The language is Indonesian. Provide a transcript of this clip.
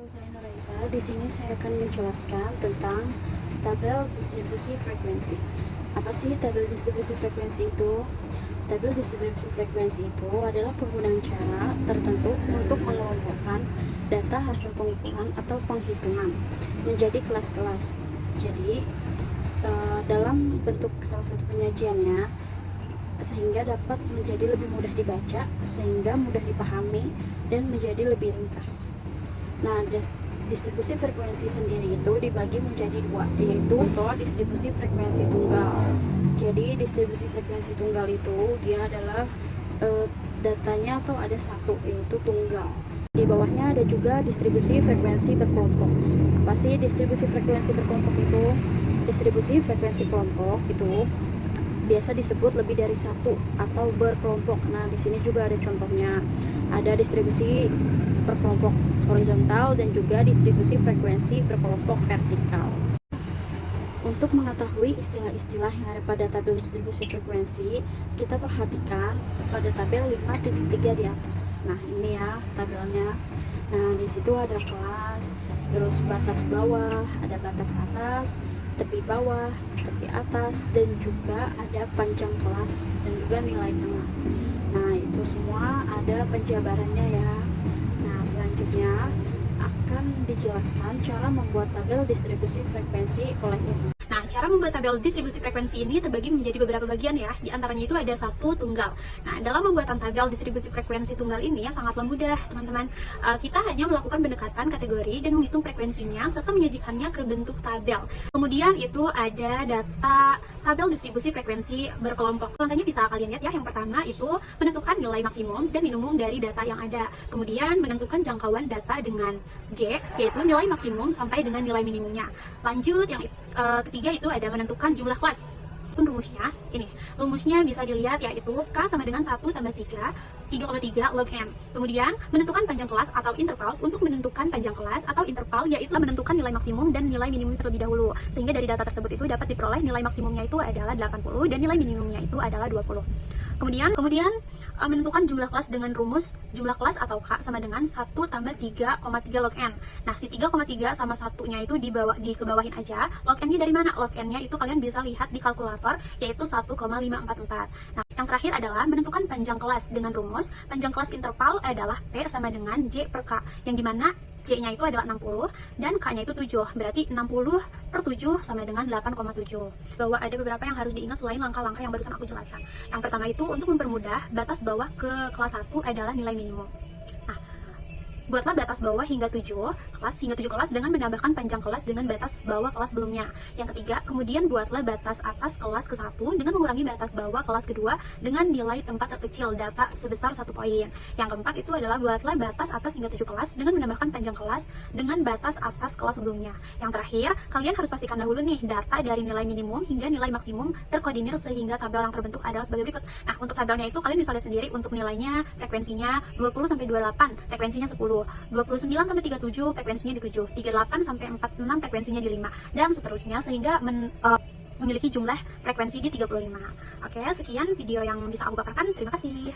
saya Nuraisa. Di sini saya akan menjelaskan tentang tabel distribusi frekuensi. Apa sih tabel distribusi frekuensi itu? Tabel distribusi frekuensi itu adalah penggunaan cara tertentu untuk mengelompokkan data hasil pengukuran atau penghitungan menjadi kelas-kelas. Jadi, dalam bentuk salah satu penyajiannya, sehingga dapat menjadi lebih mudah dibaca, sehingga mudah dipahami, dan menjadi lebih ringkas. Nah, distribusi frekuensi sendiri itu dibagi menjadi dua, yaitu distribusi frekuensi tunggal. Jadi distribusi frekuensi tunggal itu dia adalah datanya atau ada satu, yaitu tunggal. Di bawahnya ada juga distribusi frekuensi berkelompok. Apa sih distribusi frekuensi berkelompok itu? Distribusi frekuensi kelompok itu biasa disebut lebih dari satu atau berkelompok. Nah, di sini juga ada contohnya. Ada distribusi berkelompok horizontal dan juga distribusi frekuensi berkelompok vertikal. Untuk mengetahui istilah-istilah yang ada pada tabel distribusi frekuensi, kita perhatikan pada tabel 5.3 di atas. Nah, ini ya tabelnya. Nah, di situ ada kelas, terus batas bawah, ada batas atas, tepi bawah, tepi atas, dan juga ada panjang kelas dan juga nilai tengah. Nah, itu semua ada penjabarannya ya. Nah, selanjutnya akan dijelaskan cara membuat tabel distribusi frekuensi oleh Ibu. Nah, cara membuat tabel distribusi frekuensi ini terbagi menjadi beberapa bagian ya. Di antaranya itu ada satu tunggal. Nah, dalam pembuatan tabel distribusi frekuensi tunggal ini sangatlah mudah, teman-teman. Kita hanya melakukan pendekatan kategori dan menghitung frekuensinya serta menyajikannya ke bentuk tabel. Kemudian itu ada data tabel distribusi frekuensi berkelompok. Langkahnya bisa kalian lihat ya. Yang pertama itu menentukan nilai maksimum dan minimum dari data yang ada. Kemudian menentukan jangkauan data dengan J, yaitu nilai maksimum sampai dengan nilai minimumnya. Lanjut, yang ketiga itu ada menentukan jumlah kelas. Rumusnya ini. Rumusnya bisa dilihat yaitu K sama dengan 1 tambah 3,3 log N. Kemudian menentukan panjang kelas atau interval. Untuk menentukan panjang kelas atau interval yaitu menentukan nilai maksimum dan nilai minimum terlebih dahulu. Sehingga dari data tersebut itu dapat diperoleh nilai maksimumnya itu adalah 80 dan nilai minimumnya itu adalah 20. Kemudian menentukan jumlah kelas dengan rumus jumlah kelas atau K sama dengan 1 tambah 3,3 log N. Nah, si 3,3 sama satunya itu dikebawahin aja. Log N-nya dari mana? Log N-nya itu kalian bisa lihat di kalkulator, yaitu 1,544. Nah, yang terakhir adalah menentukan panjang kelas dengan rumus panjang kelas interval adalah P sama dengan J per K, yang dimana J-nya itu adalah 60 dan K-nya itu 7. Berarti 60 per 7 sama dengan 8,7. Bahwa ada beberapa yang harus diingat selain langkah-langkah yang barusan aku jelaskan. Yang pertama itu untuk mempermudah, batas bawah ke kelas 1 adalah nilai minimum. Buatlah batas bawah hingga 7 kelas dengan menambahkan panjang kelas dengan batas bawah kelas sebelumnya. Yang ketiga, kemudian buatlah batas atas kelas ke-1 dengan mengurangi batas bawah kelas kedua dengan nilai tempat terkecil data sebesar 1 poin. Yang keempat itu adalah buatlah batas atas hingga 7 kelas dengan menambahkan panjang kelas dengan batas atas kelas sebelumnya. Yang terakhir, kalian harus pastikan dahulu nih data dari nilai minimum hingga nilai maksimum terkoordinir sehingga tabel yang terbentuk adalah sebagai berikut. Nah, untuk tabelnya itu kalian bisa lihat sendiri untuk nilainya, frekuensinya 20 sampai 28, frekuensinya 10. 29 sampai 37 frekuensinya di 7, 38 sampai 46 frekuensinya di 5, dan seterusnya sehingga memiliki jumlah frekuensi di 35. Oke, sekian video yang bisa aku paparkan. Terima kasih.